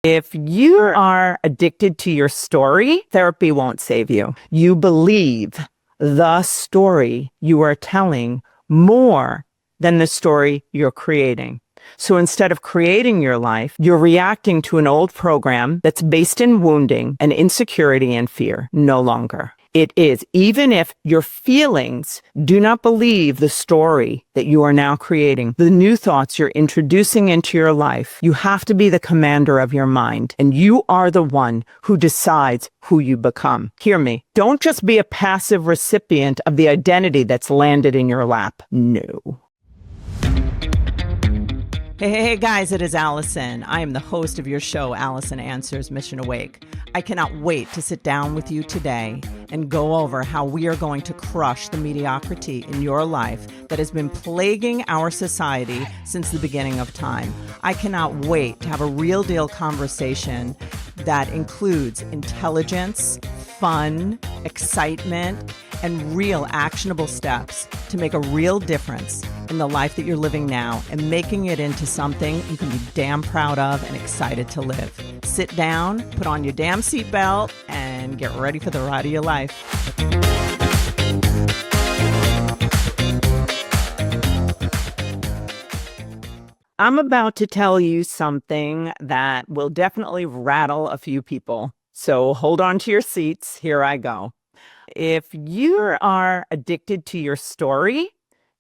If you are addicted to your story, therapy won't save you. You believe the story you are telling more than the story you're creating. So instead of creating your life, you're reacting to an old program that's based in wounding and insecurity and fear. No longer. It is, even if your feelings do not believe the story that you are now creating, the new thoughts you're introducing into your life, you have to be the commander of your mind, and you are the one who decides who you become. Hear me. Don't just be a passive recipient of the identity that's landed in your lap. No. Hey, guys, it is Alison. I am the host of your show, Alison Answers, Mission Awake. I cannot wait to sit down with you today and go over how we are going to crush the mediocrity in your life that has been plaguing our society since the beginning of time. I cannot wait to have a real deal conversation that includes intelligence, fun, excitement, and real actionable steps to make a real difference in the life that you're living now and making it into something you can be damn proud of and excited to live. Sit down, put on your damn seatbelt, and get ready for the ride of your life. I'm about to tell you something that will definitely rattle a few people. So hold on to your seats. Here I go. If you are addicted to your story,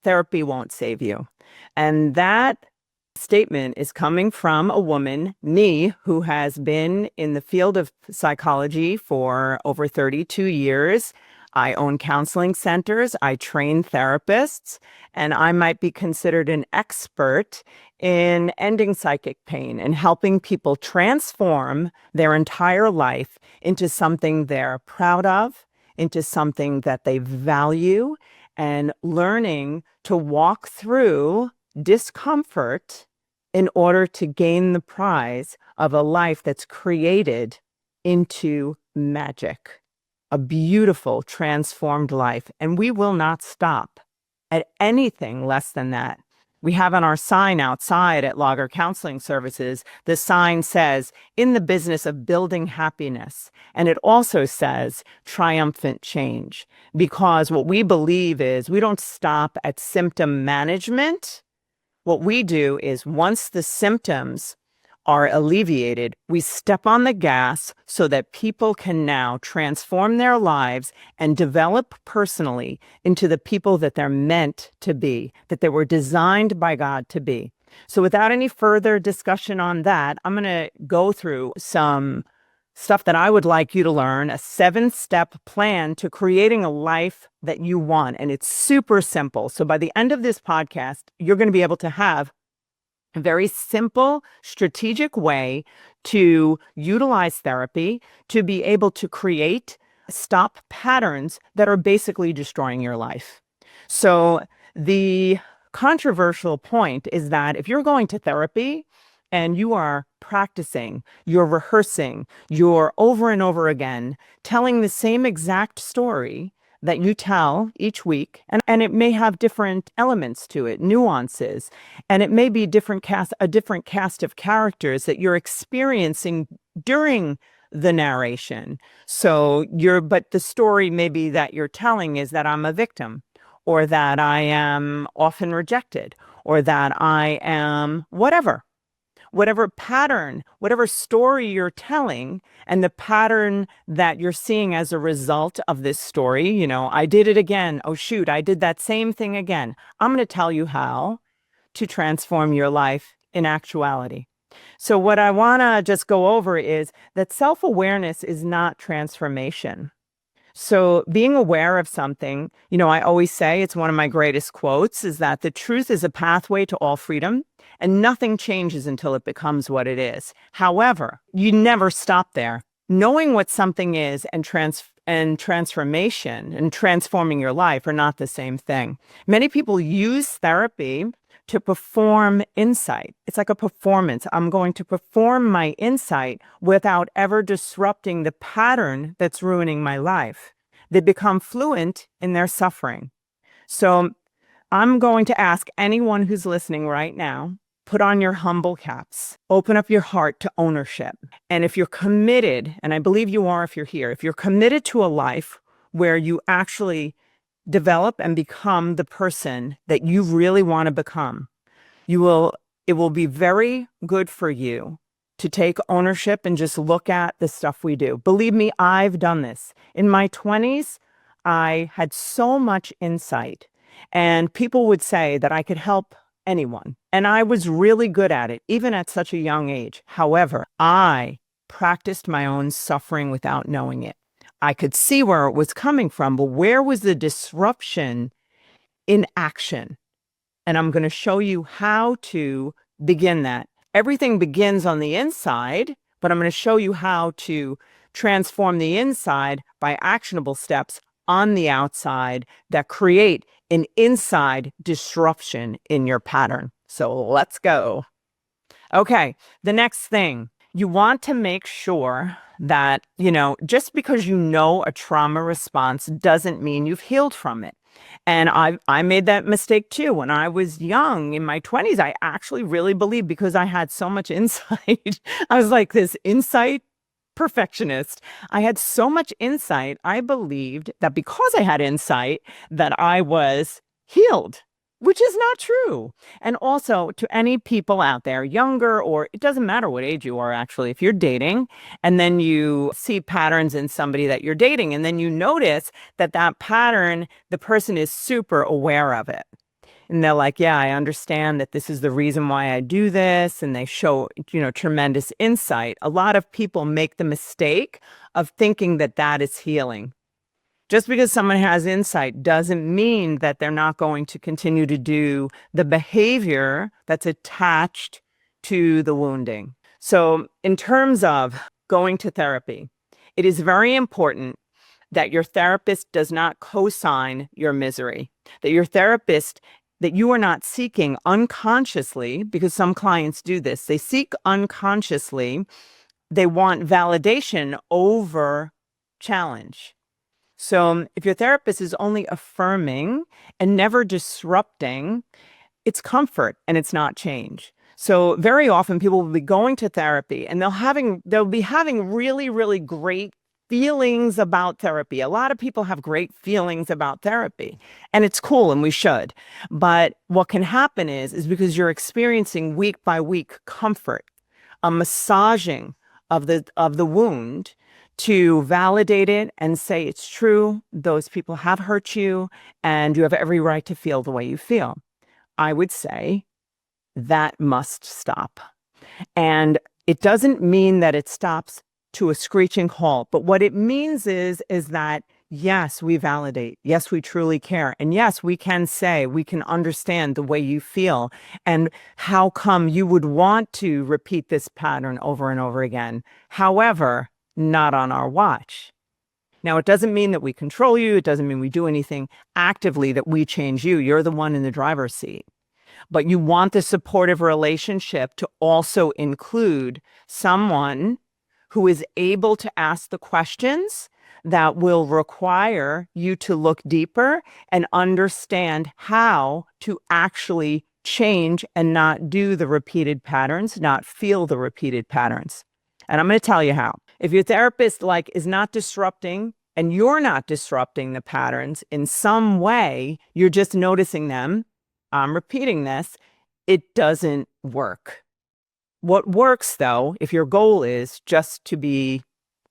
therapy won't save you. And that statement is coming from a woman, me, who has been in the field of psychology for over 32 years. I own counseling centers, I train therapists, and I might be considered an expert in ending psychic pain and helping people transform their entire life into something they're proud of, into something that they value, and learning to walk through discomfort in order to gain the prize of a life that's created into magic, a beautiful, transformed life. And we will not stop at anything less than that. We have on our sign outside at Logger Counseling Services, the sign says, in the business of building happiness. And it also says triumphant change, because what we believe is we don't stop at symptom management. What we do is once the symptoms are alleviated, we step on the gas so that people can now transform their lives and develop personally into the people that they're meant to be, that they were designed by God to be. So without any further discussion on that, I'm going to go through some stuff that I would like you to learn, a 7-step plan to creating a life that you want. And it's super simple. So by the end of this podcast, you're going to be able to have a very simple, strategic way to utilize therapy to be able to stop patterns that are basically destroying your life. So the controversial point is that if you're going to therapy and you are practicing, you're rehearsing, you're over and over again telling the same exact story that you tell each week, and it may have different elements to it, nuances, and it may be a different cast of characters that you're experiencing during the narration. So but the story maybe that you're telling is that I'm a victim, or that I am often rejected, or that I am whatever pattern, whatever story you're telling, and the pattern that you're seeing as a result of this story. I did it again. Oh, shoot, I did that same thing again. I'm going to tell you how to transform your life in actuality. So what I want to just go over is that self-awareness is not transformation. So being aware of something, I always say, it's one of my greatest quotes, is that the truth is a pathway to all freedom, and nothing changes until it becomes what it is. However, you never stop there. Knowing what something is and transformation and transforming your life are not the same thing. Many people use therapy to perform insight. It's like a performance. I'm going to perform my insight without ever disrupting the pattern that's ruining my life. They become fluent in their suffering. So I'm going to ask anyone who's listening right now, put on your humble caps, open up your heart to ownership. And if you're committed, and I believe you are if you're here, if you're committed to a life where you actually develop and become the person that you really want to become, it will be very good for you to take ownership and just look at the stuff we do. Believe me, I've done this. In my 20s, I had so much insight, and people would say that I could help anyone. And I was really good at it, even at such a young age. However, I practiced my own suffering without knowing it. I could see where it was coming from, but where was the disruption in action? And I'm going to show you how to begin that. Everything begins on the inside, but I'm going to show you how to transform the inside by actionable steps on the outside that create an inside disruption in your pattern. So let's go. Okay, the next thing, you want to make sure that, just because you know a trauma response doesn't mean you've healed from it. And I made that mistake too. When I was young, in my 20s, I actually really believed, because I had so much insight. I was like this insight perfectionist. I had so much insight. I believed that because I had insight that I was healed, which is not true. And also, to any people out there, younger, or it doesn't matter what age you are, actually, if you're dating and then you see patterns in somebody that you're dating, and then you notice that that pattern, the person is super aware of it. And they're like, yeah, I understand that this is the reason why I do this. And they show, tremendous insight. A lot of people make the mistake of thinking that that is healing. Just because someone has insight doesn't mean that they're not going to continue to do the behavior that's attached to the wounding. So in terms of going to therapy, it is very important that your therapist does not co-sign your misery, that you are not seeking unconsciously, because some clients do this. They seek unconsciously. They want validation over challenge. So if your therapist is only affirming and never disrupting, it's comfort and it's not change. So very often people will be going to therapy and they'll be having really, really great feelings about therapy. A lot of people have great feelings about therapy, and it's cool, and we should. But what can happen is because you're experiencing week by week comfort, a massaging of the wound to validate it and say it's true, those people have hurt you, and you have every right to feel the way you feel. I would say that must stop. And it doesn't mean that it stops to a screeching halt, but what it means is that, yes, we validate. Yes, we truly care. And yes, we can say, we can understand the way you feel and how come you would want to repeat this pattern over and over again. However, not on our watch. Now, it doesn't mean that we control you. It doesn't mean we do anything actively that we change you. You're the one in the driver's seat. But you want the supportive relationship to also include someone who is able to ask the questions that will require you to look deeper and understand how to actually change and not do the repeated patterns, not feel the repeated patterns. And I'm going to tell you how. If your therapist is not disrupting and you're not disrupting the patterns in some way, you're just noticing them. I'm repeating this. It doesn't work. What works, though, if your goal is just to be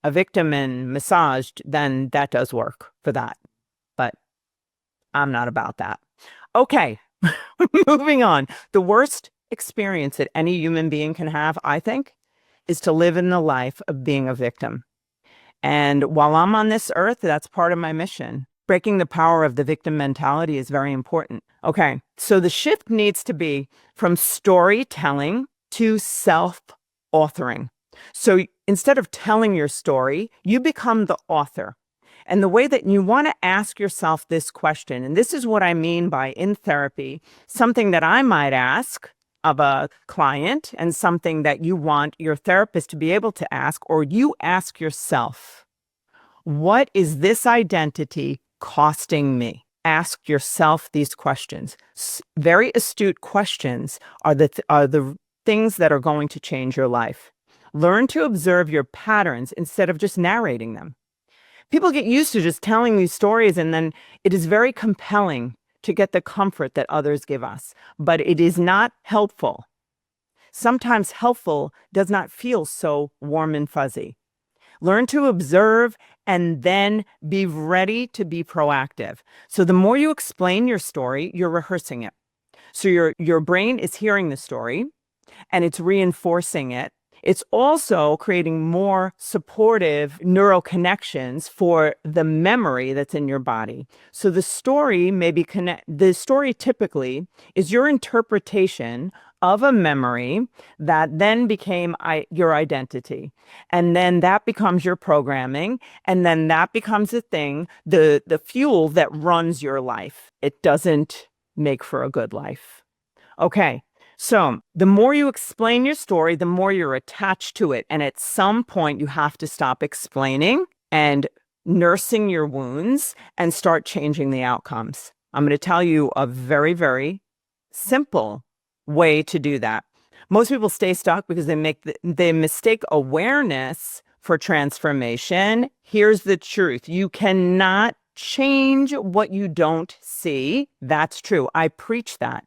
a victim and massaged, then that does work for that. But I'm not about that. Okay, moving on. The worst experience that any human being can have, I think, is to live in the life of being a victim. And while I'm on this earth, that's part of my mission. Breaking the power of the victim mentality is very important. Okay, so the shift needs to be from storytelling to self-authoring. So instead of telling your story, you become the author. And the way that you want to ask yourself this question, and this is what I mean by in therapy, something that I might ask of a client and something that you want your therapist to be able to ask, or you ask yourself, what is this identity costing me? ask yourself these questions. Very astute questions are the things that are going to change your life. Learn to observe your patterns instead of just narrating them. People get used to just telling these stories, and then it is very compelling to get the comfort that others give us, but it is not helpful. Sometimes helpful does not feel so warm and fuzzy. Learn to observe and then be ready to be proactive. So the more you explain your story, you're rehearsing it. So your brain is hearing the story and it's reinforcing it. It's also creating more supportive neural connections for the memory that's in your body. So the story the story typically is your interpretation of a memory that then became your identity. And then that becomes your programming. And then that becomes the fuel that runs your life. It doesn't make for a good life. Okay. So the more you explain your story, the more you're attached to it. And at some point, you have to stop explaining and nursing your wounds and start changing the outcomes. I'm going to tell you a very, very simple way to do that. Most people stay stuck because they mistake awareness for transformation. Here's the truth. You cannot change what you don't see. That's true. I preach that.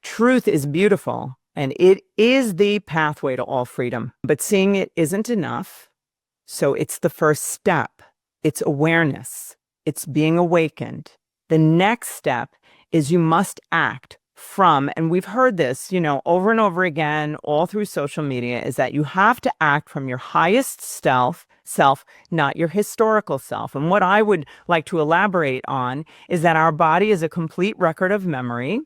Truth is beautiful, and it is the pathway to all freedom. But seeing it isn't enough. So it's the first step. It's awareness. It's being awakened. The next step is you must act from, and we've heard this, over and over again, all through social media, is that you have to act from your highest self, not your historical self. And what I would like to elaborate on is that our body is a complete record of memory,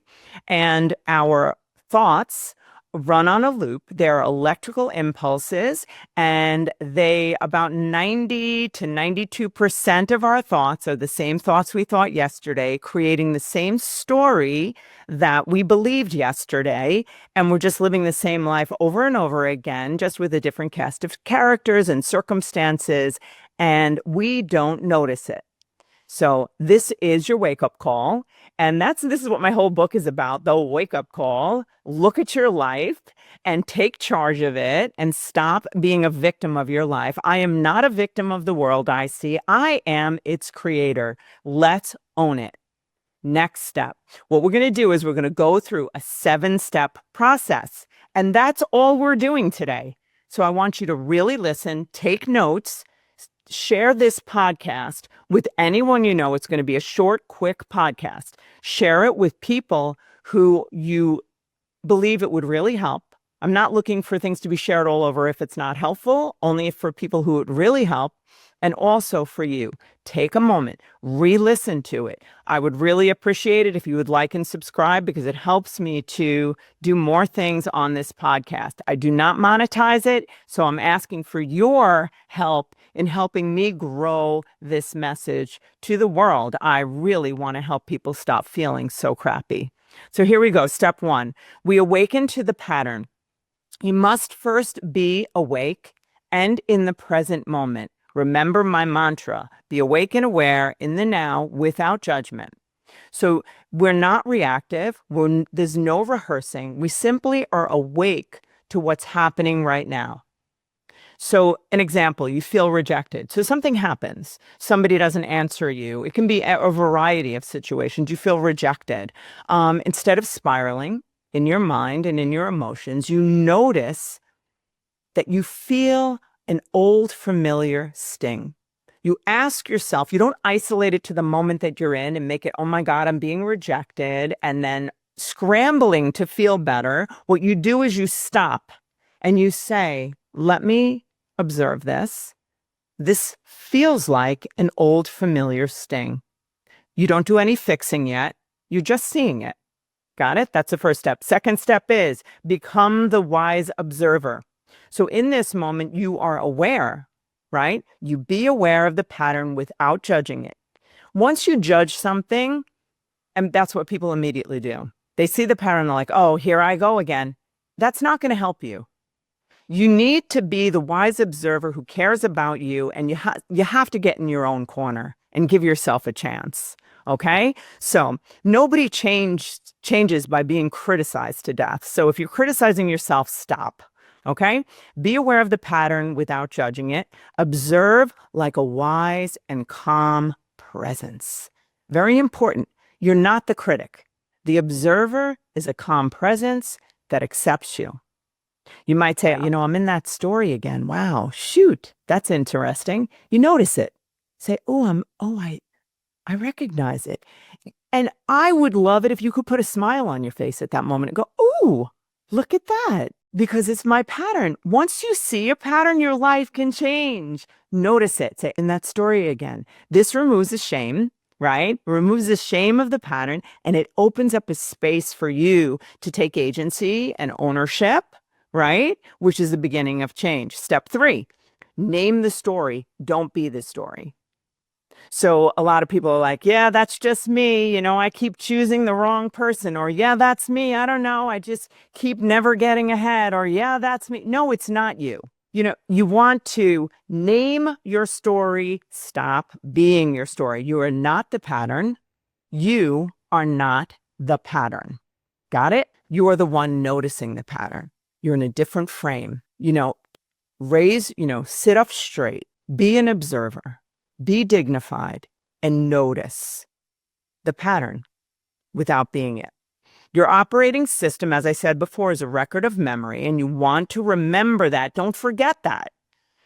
and our thoughts run on a loop. They're electrical impulses, and about 90 to 92% of our thoughts are the same thoughts we thought yesterday, creating the same story that we believed yesterday. And we're just living the same life over and over again, just with a different cast of characters and circumstances, and we don't notice it. So this is your wake-up call. And this is what my whole book is about, the wake-up call. Look at your life and take charge of it and stop being a victim of your life. I am not a victim of the world I see. I am its creator. Let's own it. Next step. What we're going to do is we're going to go through a 7-step process. And that's all we're doing today. So I want you to really listen, take notes, share this podcast with anyone you know. It's going to be a short, quick podcast. Share it with people who you believe it would really help. I'm not looking for things to be shared all over if it's not helpful, only for people who would really help. And also for you, take a moment, re-listen to it. I would really appreciate it if you would like and subscribe, because it helps me to do more things on this podcast. I do not monetize it, so I'm asking for your help in helping me grow this message to the world. I really want to help people stop feeling so crappy. So here we go. Step 1, we awaken to the pattern. You must first be awake and in the present moment. Remember my mantra, be awake and aware in the now without judgment. So we're not reactive. There's no rehearsing. We simply are awake to what's happening right now. So an example, you feel rejected. So something happens. Somebody doesn't answer you. It can be a variety of situations. You feel rejected. Instead of spiraling in your mind and in your emotions, you notice that you feel an old familiar sting. You ask yourself, you don't isolate it to the moment that you're in and make it, oh my God, I'm being rejected, and then scrambling to feel better. What you do is you stop and you say, let me observe this. This feels like an old familiar sting. You don't do any fixing yet. You're just seeing it. Got it? That's the first step. Second step is become the wise observer. So in this moment, you are aware, right? You be aware of the pattern without judging it. Once you judge something, and that's what people immediately do. They see the pattern, they're like, oh, here I go again. That's not going to help you. You need to be the wise observer who cares about you, and you have to get in your own corner. and give yourself a chance. Okay. So nobody changes by being criticized to death. So if you're criticizing yourself, stop. Okay. Be aware of the pattern without judging it. Observe like a wise and calm presence. Very important. You're not the critic. The observer is a calm presence that accepts you. You might say, I'm in that story again. Wow, shoot, that's interesting. You notice it. Say, I recognize it. And I would love it if you could put a smile on your face at that moment and go, oh, look at that. Because it's my pattern. Once you see a pattern, your life can change. Notice it. Say, in that story again. This removes the shame, right? Removes the shame of the pattern, and it opens up a space for you to take agency and ownership, right? Which is the beginning of change. Step 3, name the story. Don't be the story. So a lot of people are like, yeah, that's just me. I keep choosing the wrong person. Or, yeah, that's me. I don't know. I just keep never getting ahead. Or, yeah, that's me. No, it's not you. You want to name your story. Stop being your story. You are not the pattern. You are not the pattern. Got it? You are the one noticing the pattern. You're in a different frame. Sit up straight. Be an observer. Be dignified and notice the pattern without being it. Your operating system, as I said before, is a record of memory, and you want to remember that. Don't forget that.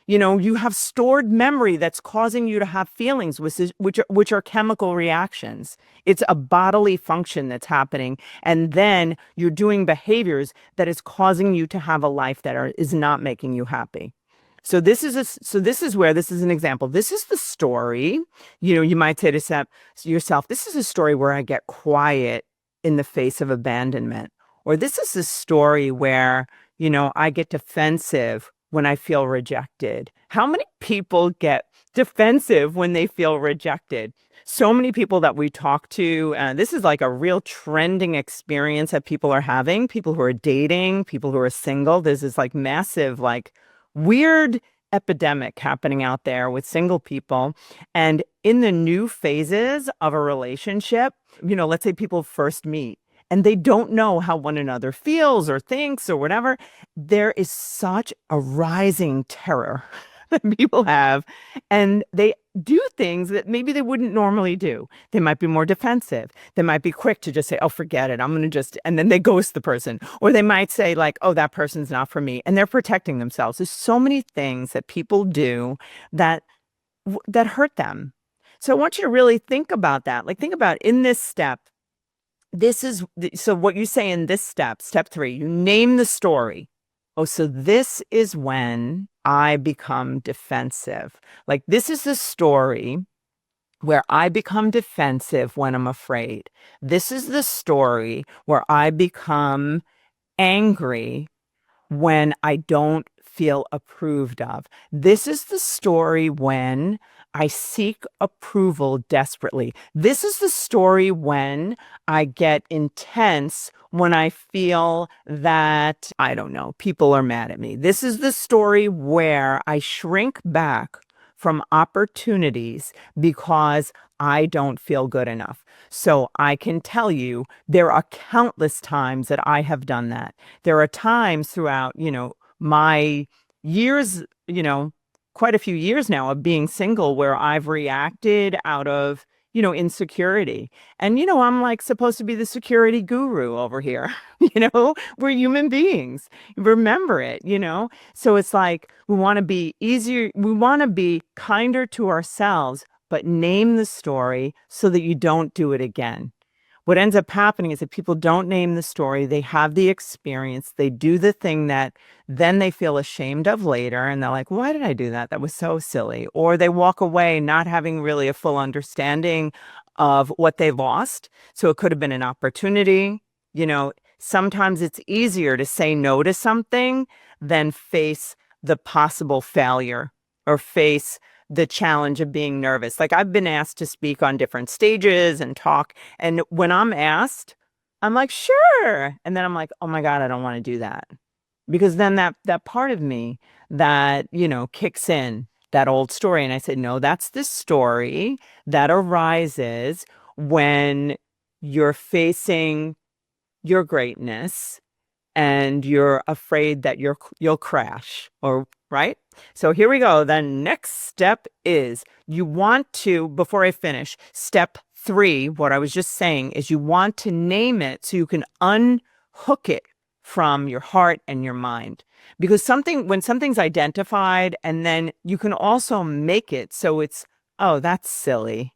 You have stored memory that's causing you to have feelings, which are chemical reactions. It's a bodily function that's happening. And then you're doing behaviors that is causing you to have a life that is not making you happy. So this is an example. This is the story. You might say to yourself, this is a story where I get quiet in the face of abandonment. Or this is a story where, I get defensive when I feel rejected. How many people get defensive when they feel rejected? So many people that we talk to, this is like a real trending experience that people are having, people who are dating, people who are single. There's this like massive, like weird epidemic happening out there with single people. And in the new phases of a relationship, let's say people first meet and they don't know how one another feels or thinks or whatever. There is such a rising terror that people have, and they do things that maybe they wouldn't normally do. They might be more defensive. They might be quick to just say, oh, forget it. I'm going to and then they ghost the person. Or they might say like, oh, that person's not for me. And they're protecting themselves. There's so many things that people do that hurt them. So I want you to really think about that. Like think about in this step, so what you say in this step 3, you name the story. Oh, so this is when I become defensive. Like this is the story where I become defensive when I'm afraid. This is the story where I become angry when I don't feel approved of. This is the story when I seek approval desperately. This is the story when I get intense, when I feel that, I don't know, people are mad at me. This is the story where I shrink back from opportunities because I don't feel good enough. So I can tell you there are countless times that I have done that. There are times throughout, my years, quite a few years now of being single where I've reacted out of, insecurity. And, I'm like supposed to be the security guru over here. We're human beings. Remember it, So it's like we want to be easier. We want to be kinder to ourselves, but name the story so that you don't do it again. What ends up happening is that people don't name the story. They have the experience. They do the thing that then they feel ashamed of later. And they're like, why did I do that? That was so silly. Or they walk away not having really a full understanding of what they lost. So it could have been an opportunity. Sometimes it's easier to say no to something than face the possible failure or face the challenge of being nervous. Like I've been asked to speak on different stages and talk. And when I'm asked, I'm like, sure. And then I'm like, oh my God, I don't want to do that. Because then that part of me that, kicks in that old story. And I said, no, that's the story that arises when you're facing your greatness and you're afraid that you'll crash, or right? So here we go. The next step is you want to, before I finish, step 3, what I was just saying is you want to name it so you can unhook it from your heart and your mind. Because when something's identified, and then you can also make it so it's, oh, that's silly.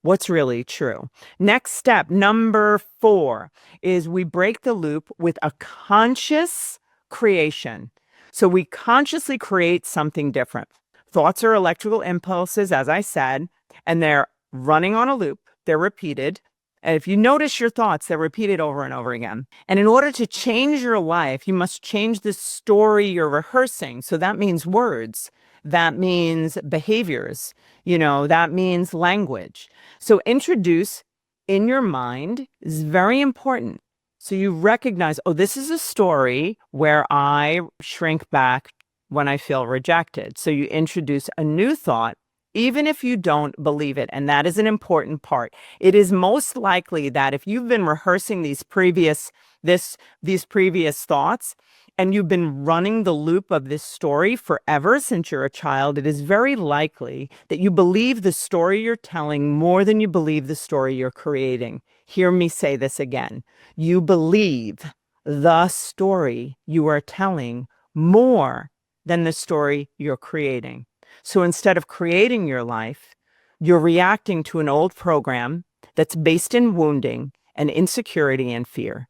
What's really true? Next step, number 4, is we break the loop with a conscious creation. So we consciously create something different. Thoughts are electrical impulses, as I said, and they're running on a loop. They're repeated. And if you notice your thoughts, they're repeated over and over again. And in order to change your life, you must change the story you're rehearsing. So that means words. That means behaviors. That means language. So introduce in your mind is very important. So you recognize, oh, this is a story where I shrink back when I feel rejected. So you introduce a new thought, even if you don't believe it. And that is an important part. It is most likely that if you've been rehearsing these previous thoughts, and you've been running the loop of this story forever since you're a child, it is very likely that you believe the story you're telling more than you believe the story you're creating. Hear me say this again. You believe the story you are telling more than the story you're creating. So instead of creating your life, you're reacting to an old program that's based in wounding and insecurity and fear.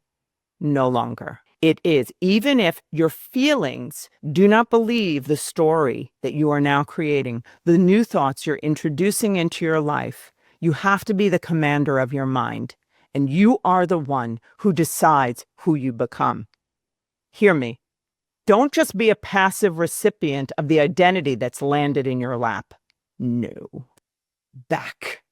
No longer. It is, even if your feelings do not believe the story that you are now creating, the new thoughts you're introducing into your life, you have to be the commander of your mind, and you are the one who decides who you become. Hear me. Don't just be a passive recipient of the identity that's landed in your lap. No. Back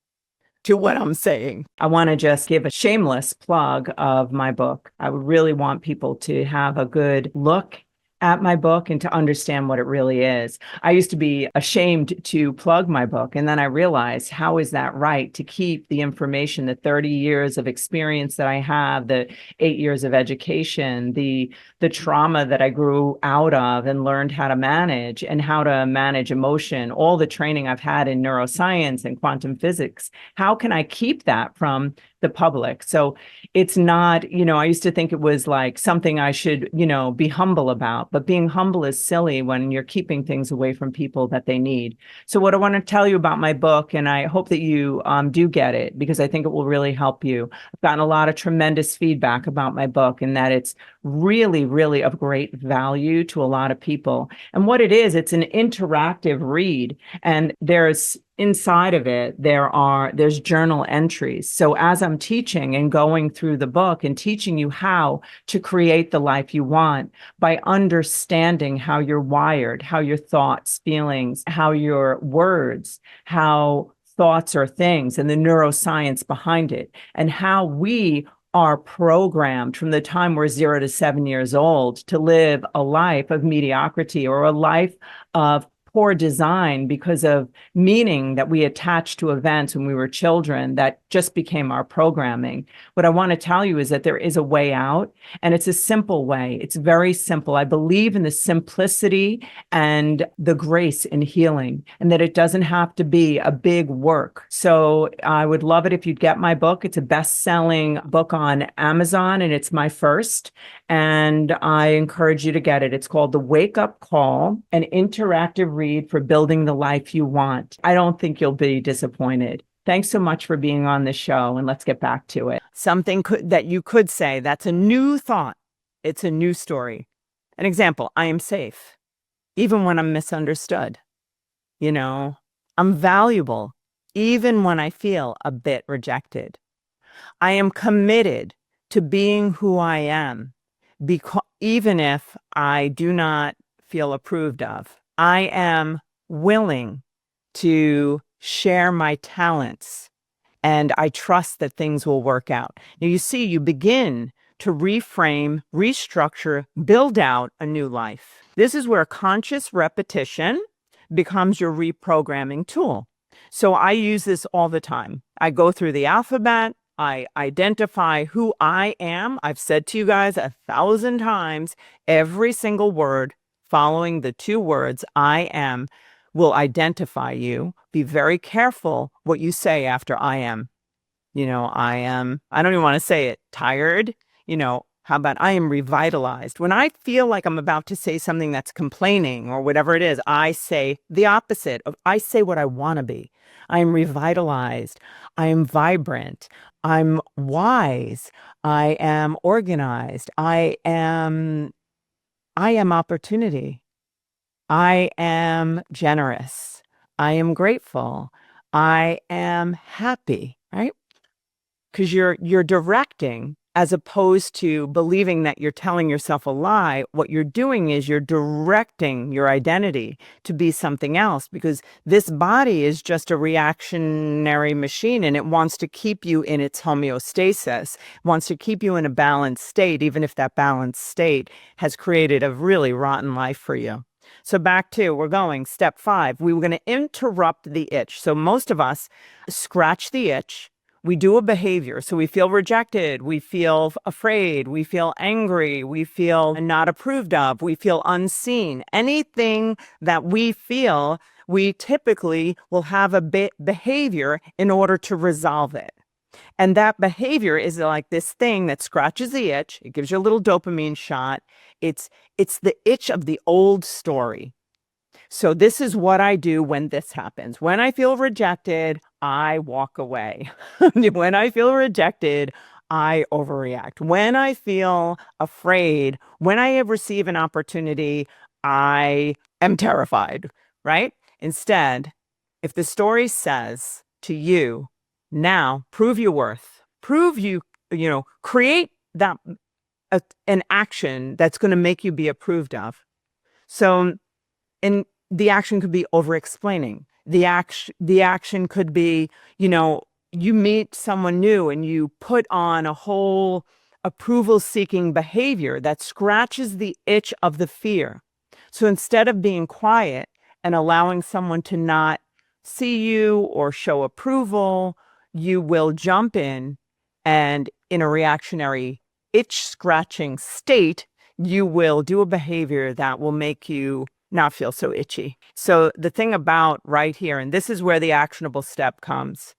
to what I'm saying. I want to just give a shameless plug of my book. I would really want people to have a good look at my book and to understand what it really is. I used to be ashamed to plug my book, and then I realized, how is that right, to keep the information, the 30 years of experience that I have, the 8 years of education, the trauma that I grew out of and learned how to manage, and how to manage emotion, all the training I've had in neuroscience and quantum physics. How can I keep that from the public? So it's not, I used to think it was like something I should, be humble about, but being humble is silly when you're keeping things away from people that they need. So what I want to tell you about my book, and I hope that you do get it, because I think it will really help you. I've gotten a lot of tremendous feedback about my book, and that it's really, really of great value to a lot of people. And what it is, it's an interactive read, and there's inside of it, there's journal entries. So as I'm teaching and going through the book and teaching you how to create the life you want by understanding how you're wired, how your thoughts, feelings, how your words, how thoughts are things, and the neuroscience behind it, and how we are programmed from the time we're 0 to 7 years old to live a life of mediocrity or a life of poor design because of meaning that we attached to events when we were children that just became our programming. What I want to tell you is that there is a way out, and it's a simple way. It's very simple. I believe in the simplicity and the grace in healing, and that it doesn't have to be a big work. So I would love it if you'd get my book. It's a best-selling book on Amazon, and it's my first, and I encourage you to get it. It's called The Wake Up Call, an interactive read for building the life you want. I don't think you'll be disappointed. Thanks so much for being on the show, and let's get back to it. Something that you could say, that's a new thought. It's a new story. An example, I am safe, even when I'm misunderstood. I'm valuable, even when I feel a bit rejected. I am committed to being who I am, even if I do not feel approved of. I am willing to share my talents, and I trust that things will work out. Now, you see, you begin to reframe, restructure, build out a new life. This is where conscious repetition becomes your reprogramming tool. So I use this all the time. I go through the alphabet. I identify who I am. I've said to you guys 1,000 times, every single word following the two words I am will identify you. Be very careful what you say after I am. I don't even want to say it, tired. How about I am revitalized? When I feel like I'm about to say something that's complaining or whatever it is, I say the opposite of, I say what I want to be. I am revitalized. I am vibrant. I'm wise. I am organized. I am opportunity. I am generous. I am grateful. I am happy, right? Because you're directing as opposed to believing that you're telling yourself a lie. What you're doing is you're directing your identity to be something else, because this body is just a reactionary machine, and it wants to keep you in its homeostasis, wants to keep you in a balanced state, even if that balanced state has created a really rotten life for you. So back to, we're going step 5. We were going to interrupt the itch. So most of us scratch the itch. We do a behavior. So we feel rejected. We feel afraid. We feel angry. We feel not approved of. We feel unseen. Anything that we feel, we typically will have a behavior in order to resolve it. And that behavior is like this thing that scratches the itch. It gives you a little dopamine shot. It's the itch of the old story. So this is what I do when this happens. When I feel rejected, I walk away. When I feel rejected, I overreact. When I feel afraid, when I receive an opportunity, I am terrified, right? Instead, if the story says to you, now prove your worth, create that an action that's going to make you be approved of. So, and the action could be over-explaining. The action could be, you meet someone new and you put on a whole approval-seeking behavior that scratches the itch of the fear. So instead of being quiet and allowing someone to not see you or show approval, you will jump in, and in a reactionary itch-scratching state, you will do a behavior that will make you not feel so itchy. So the thing about right here, and this is where the actionable step comes,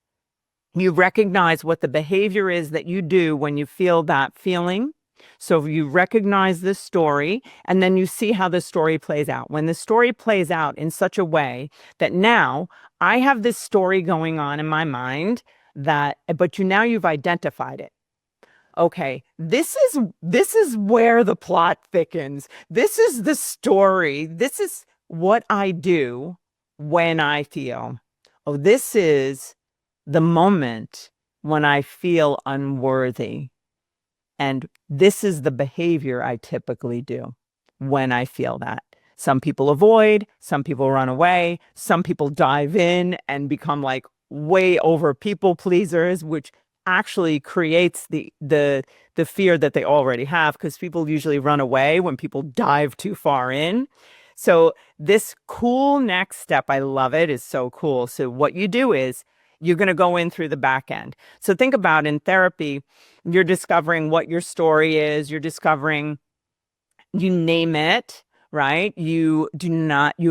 you recognize what the behavior is that you do when you feel that feeling. So you recognize the story, and then you see how the story plays out. When the story plays out in such a way that now I have this story going on in my mind but now you've identified it. Okay, this is where the plot thickens. This is the story. This is what I do when I feel. Oh, this is the moment when I feel unworthy. And this is the behavior I typically do when I feel that. Some people avoid, some people run away, some people dive in and become like way over people pleasers, which actually creates the fear that they already have, because people usually run away when people dive too far in. So this cool next step, I love it, is so cool. So what you do is you're going to go in through the back end. So think about, in therapy, you're discovering what your story is. You're discovering, you name it, right? You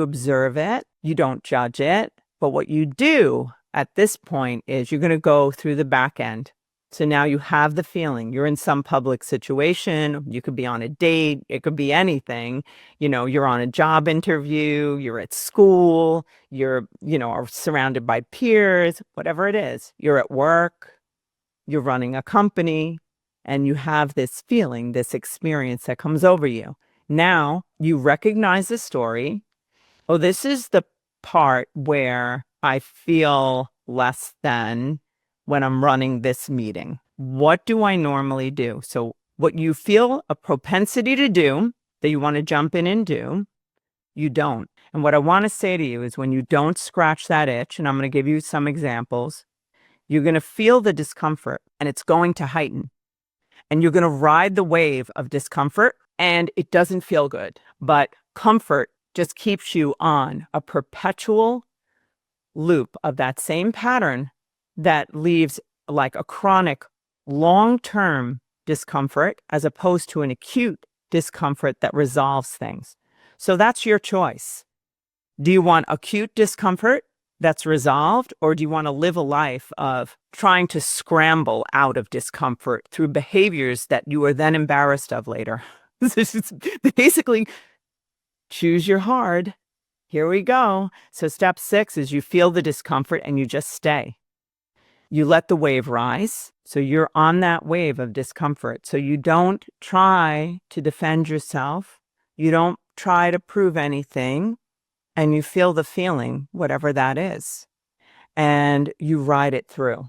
observe it. You don't judge it. But what you do at this point is you're going to go through the back end. So now you have the feeling. You're in some public situation. You could be on a date. It could be anything. You're on a job interview. You're at school. You're, are surrounded by peers, whatever it is. You're at work. You're running a company. And you have this feeling, this experience that comes over you. Now you recognize the story. Oh, this is the part where I feel less than when I'm running this meeting. What do I normally do? So what you feel a propensity to do, that you want to jump in and do, you don't. And what I want to say to you is, when you don't scratch that itch, and I'm going to give you some examples, you're going to feel the discomfort, and it's going to heighten. And you're going to ride the wave of discomfort, and it doesn't feel good. But comfort just keeps you on a perpetual loop of that same pattern that leaves like a chronic long-term discomfort as opposed to an acute discomfort that resolves things. So that's your choice. Do you want acute discomfort that's resolved, or do you want to live a life of trying to scramble out of discomfort through behaviors that you are then embarrassed of later? This is basically choose your hard. Here we go. So step 6 is you feel the discomfort and you just stay. You let the wave rise. So you're on that wave of discomfort. So you don't try to defend yourself. You don't try to prove anything. And you feel the feeling, whatever that is. And you ride it through.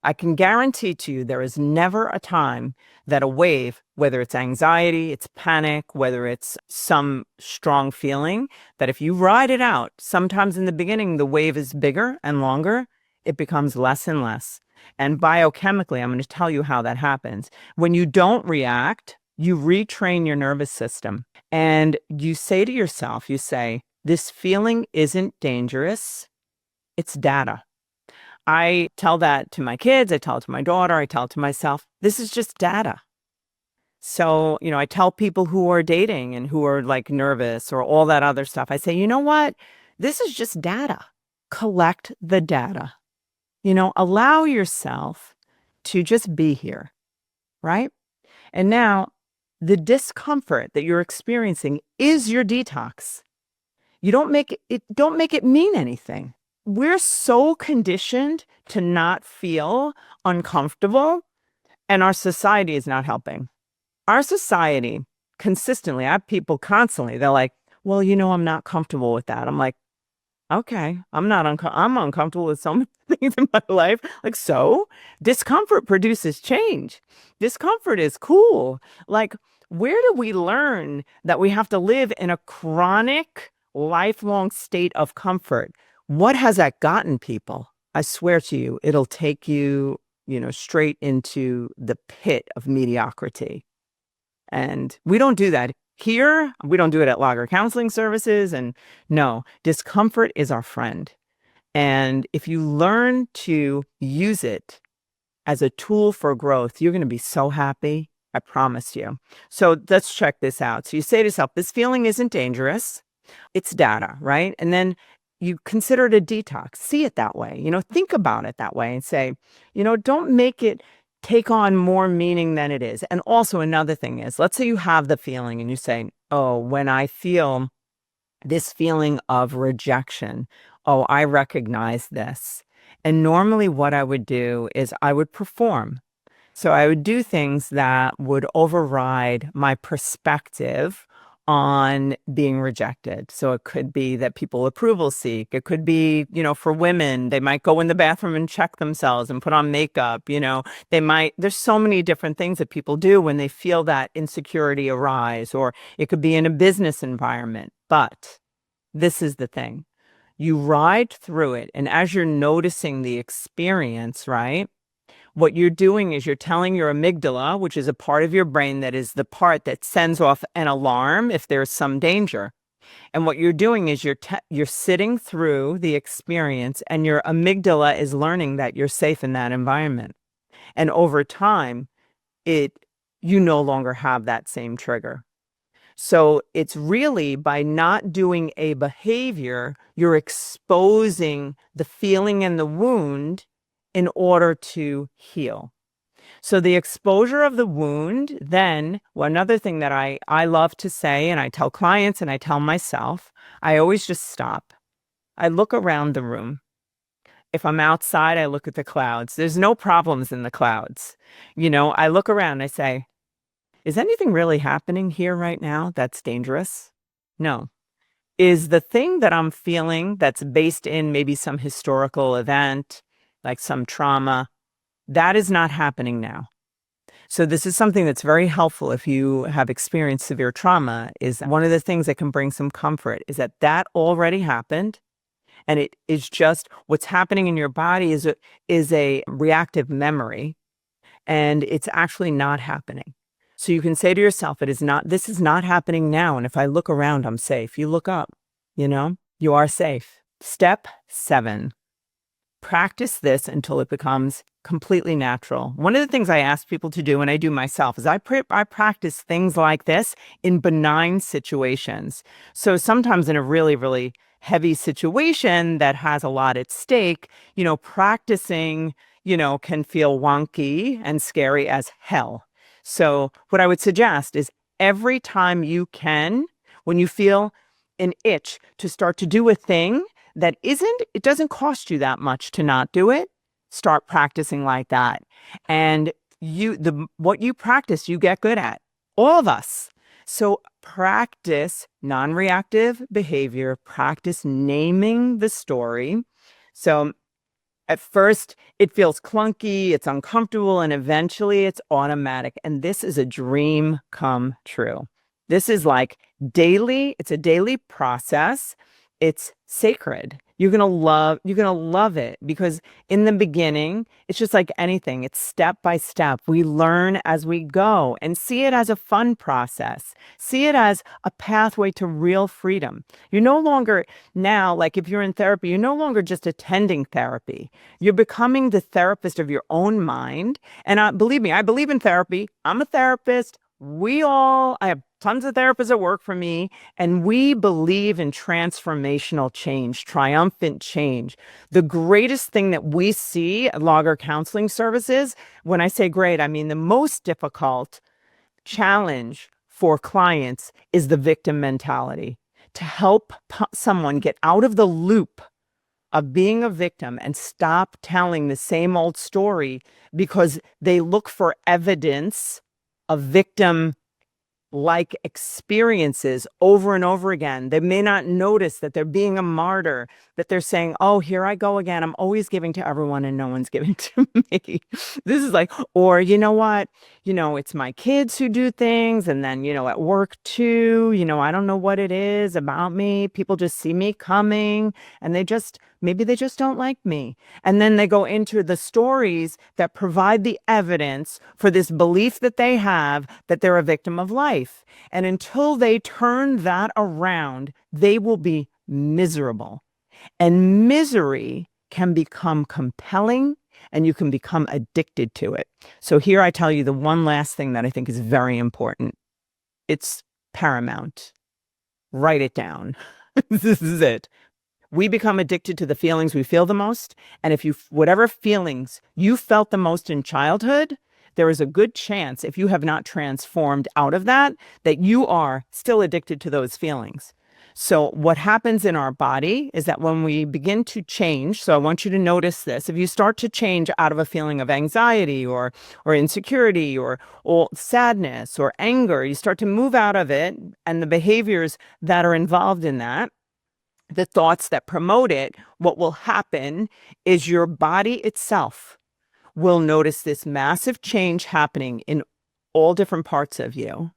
I can guarantee to you there is never a time that a wave, whether it's anxiety, it's panic, whether it's some strong feeling, that if you ride it out, sometimes in the beginning, the wave is bigger and longer, it becomes less and less. And biochemically, I'm going to tell you how that happens. When you don't react, you retrain your nervous system. And you say to yourself, you say, this feeling isn't dangerous. It's data. I tell that to my kids. I tell it to my daughter. I tell it to myself. This is just data. So, I tell people who are dating and who are like nervous or all that other stuff. I say, you know what? This is just data. Collect the data. Allow yourself to just be here, right? And now the discomfort that you're experiencing is your detox. You don't make it mean anything. We're so conditioned to not feel uncomfortable, and our society is not helping. Our society consistently, I have people constantly, they're like, well, I'm not comfortable with that. I'm like, okay, I'm uncomfortable with so many things in my life. Like, so discomfort produces change. Discomfort is cool. Like, where do we learn that we have to live in a chronic, lifelong state of comfort? What has that gotten people? I swear to you, it'll take you, straight into the pit of mediocrity. And we don't do that here. We don't do it at Lager Counseling Services. And no, discomfort is our friend. And if you learn to use it as a tool for growth, you're going to be so happy. I promise you. So let's check this out. So you say to yourself, this feeling isn't dangerous. It's data, right? And then you consider it a detox. See it that way. Think about it that way and say, don't make it take on more meaning than it is. And also another thing is, let's say you have the feeling and you say, oh, when I feel this feeling of rejection, oh, I recognize this. And normally what I would do is I would perform. So I would do things that would override my perspective on being rejected. So it could be that people approval seek. It could be, for women, they might go in the bathroom and check themselves and put on makeup. There's so many different things that people do when they feel that insecurity arise, or it could be in a business environment. But this is the thing. You ride through it. And as you're noticing the experience, right? What you're doing is you're telling your amygdala, which is a part of your brain that is the part that sends off an alarm if there's some danger. And what you're doing is you're sitting through the experience, and your amygdala is learning that you're safe in that environment. And over time, you no longer have that same trigger. So it's really by not doing a behavior, you're exposing the feeling and the wound in order to heal. So the exposure of the wound, then, another thing that I love to say, and I tell clients and I tell myself, I always just stop. I look around the room. If I'm outside, I look at the clouds. There's no problems in the clouds. I look around, I say, is anything really happening here right now that's dangerous? No. Is the thing that I'm feeling that's based in maybe some historical event, like some trauma, that is not happening now. So this is something that's very helpful if you have experienced severe trauma. Is one of the things that can bring some comfort is that already happened. And it is just what's happening in your body is a reactive memory, and it's actually not happening. So you can say to yourself, this is not happening now. And if I look around, I'm safe. You look up, You are safe. Step 7. Practice this until it becomes completely natural. One of the things I ask people to do, and I do myself, is I practice things like this in benign situations. So sometimes in a really, really heavy situation that has a lot at stake, practicing, can feel wonky and scary as hell. So what I would suggest is every time you can, when you feel an itch to start to do a thing, it doesn't cost you that much to not do it. Start practicing like that. And what you practice, you get good at. All of us. So practice non-reactive behavior, practice naming the story. So at first, it feels clunky, it's uncomfortable, and eventually it's automatic. And this is a dream come true. This is like it's a daily process. It's sacred. You're gonna love it because in the beginning, it's just like anything. It's step by step. We learn as we go and see it as a fun process. See it as a pathway to real freedom. You're no longer now, like if you're in therapy, you're no longer just attending therapy. You're becoming the therapist of your own mind. And believe me, I believe in therapy. I'm a therapist. I have tons of therapists that work for me, and we believe in transformational change, triumphant change. The greatest thing that we see at Logger Counseling Services, when I say great, I mean the most difficult challenge for clients is the victim mentality. To help someone get out of the loop of being a victim and stop telling the same old story because they look for evidence of victim like experiences over and over again. They may not notice that they're being a martyr, that they're saying, oh, here I go again. I'm always giving to everyone and no one's giving to me. This is like, or you know what? It's my kids who do things. And then, at work too, I don't know what it is about me. People just see me coming and maybe they just don't like me. And then they go into the stories that provide the evidence for this belief that they have that they're a victim of life. And until they turn that around, they will be miserable. And misery can become compelling and you can become addicted to it. So here I tell you the one last thing that I think is very important. It's paramount. Write it down. This is it. We become addicted to the feelings we feel the most. And whatever feelings you felt the most in childhood, there is a good chance, if you have not transformed out of that you are still addicted to those feelings. So what happens in our body is that when we begin to change, so I want you to notice this, if you start to change out of a feeling of anxiety or insecurity or sadness or anger, you start to move out of it and the behaviors that are involved in that, the thoughts that promote it, what will happen is your body itself will notice this massive change happening in all different parts of you.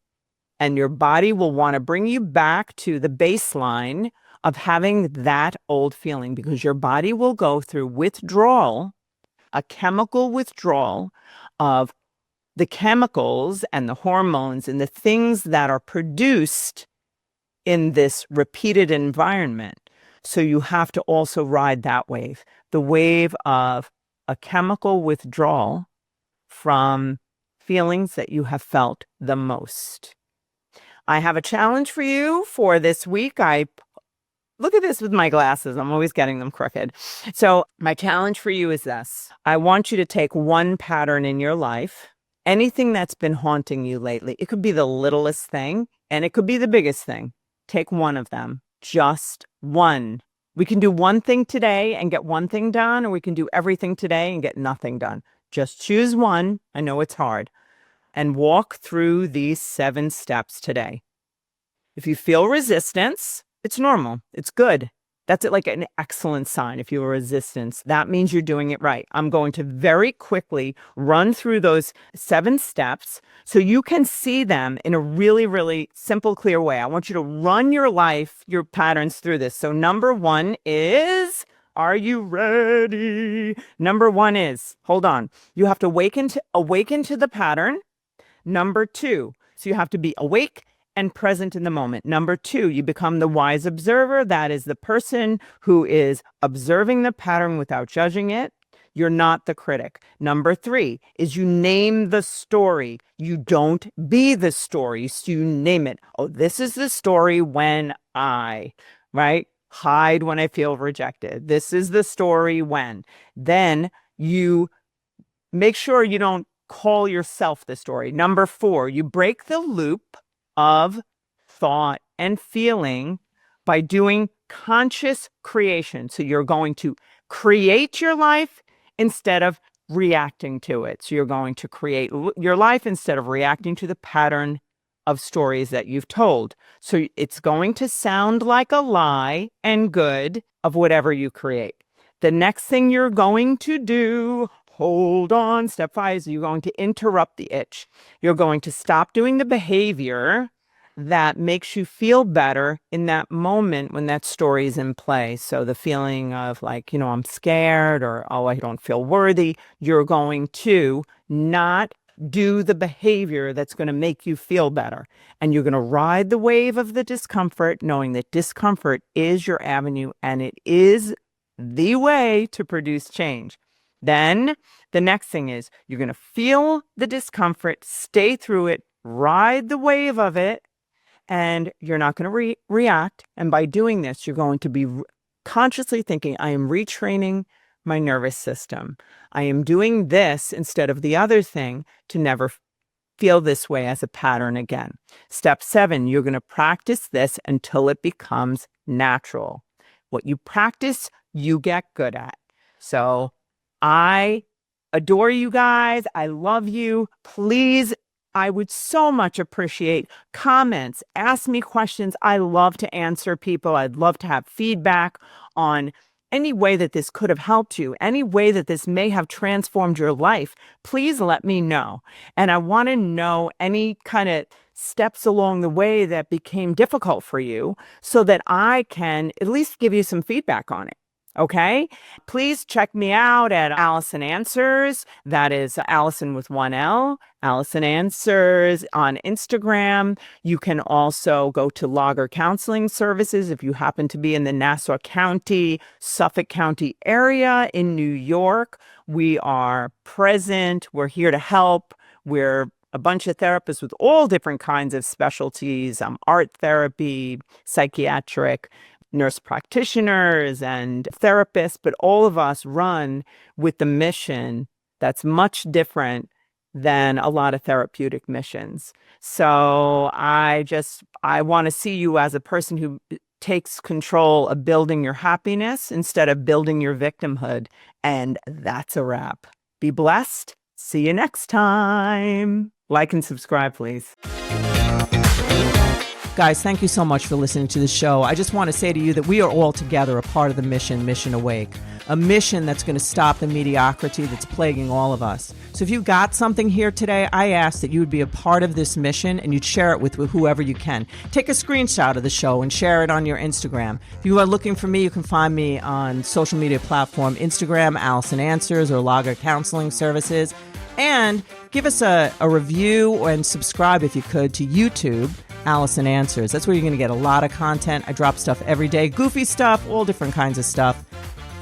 And your body will want to bring you back to the baseline of having that old feeling because your body will go through withdrawal, a chemical withdrawal of the chemicals and the hormones and the things that are produced in this repeated environment. So you have to also ride that wave, the wave of a chemical withdrawal from feelings that you have felt the most. I have a challenge for you for this week. I look at this with my glasses. I'm always getting them crooked. So my challenge for you is this. I want you to take one pattern in your life, anything that's been haunting you lately. It could be the littlest thing and it could be the biggest thing. Take one of them, just one. We can do one thing today and get one thing done, or we can do everything today and get nothing done. Just choose one. I know it's hard. And walk through these 7 steps today. If you feel resistance, it's normal. It's good. That's like an excellent sign. If you have resistance, that means you're doing it right. I'm going to very quickly run through those 7 steps so you can see them in a really, really simple, clear way. I want you to run your life, your patterns through this. So number 1 is, are you ready? Number 1 is, hold on. You have to awaken to the pattern. Number 2, so you have to be awake and present in the moment. Number 2, you become the wise observer. That is the person who is observing the pattern without judging it. You're not the critic. Number 3 is you name the story. You don't be the story. So you name it. Oh, this is the story when right? Hide when I feel rejected. This is the story when. Then you make sure you don't call yourself the story. Number 4, you break the loop of thought and feeling by doing conscious creation. So you're going to create your life instead of reacting to it. So you're going to create your life instead of reacting to the pattern of stories that you've told. So it's going to sound like a lie and good of whatever you create. The next thing you're going to do, hold on, step 5, is you're going to interrupt the itch. You're going to stop doing the behavior that makes you feel better in that moment when that story is in play. So the feeling of like, I'm scared, or, oh, I don't feel worthy. You're going to not do the behavior that's going to make you feel better. And you're going to ride the wave of the discomfort, knowing that discomfort is your avenue and it is the way to produce change. Then the next thing is you're going to feel the discomfort, stay through it, ride the wave of it, and you're not going to react. And by doing this, you're going to be consciously thinking, I am retraining my nervous system. I am doing this instead of the other thing to never feel this way as a pattern again. Step 7, you're going to practice this until it becomes natural. What you practice, you get good at. So I adore you guys. I love you. Please, I would so much appreciate comments. Ask me questions. I love to answer people. I'd love to have feedback on any way that this could have helped you, any way that this may have transformed your life. Please let me know. And I want to know any kind of steps along the way that became difficult for you so that I can at least give you some feedback on it. Okay? Please check me out at Alison Answers. That is Alison with 1 L. Alison Answers on Instagram. You can also go to Lager Counseling Services if you happen to be in the Nassau County, Suffolk County area in New York. We are present. We're here to help. We're a bunch of therapists with all different kinds of specialties, art therapy, psychiatric, nurse practitioners and therapists, but all of us run with the mission that's much different than a lot of therapeutic missions. So I want to see you as a person who takes control of building your happiness instead of building your victimhood. And that's a wrap. Be blessed. See you next time. Like and subscribe, please. Guys, thank you so much for listening to the show. I just want to say to you that we are all together a part of the Mission Awake, a mission that's going to stop the mediocrity that's plaguing all of us. So if you got something here today, I ask that you would be a part of this mission and you'd share it with whoever you can. Take a screenshot of the show and share it on your Instagram. If you are looking for me, you can find me on social media platform Instagram, Alison Answers, or Lager Counseling Services. And give us a review and subscribe if you could to YouTube, Alison Answers. That's where you're going to get a lot of content. I drop stuff every day, goofy stuff, all different kinds of stuff.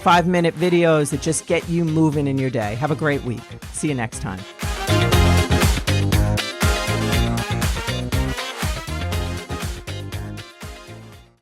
5-minute videos that just get you moving in your day. Have a great week. See you next time.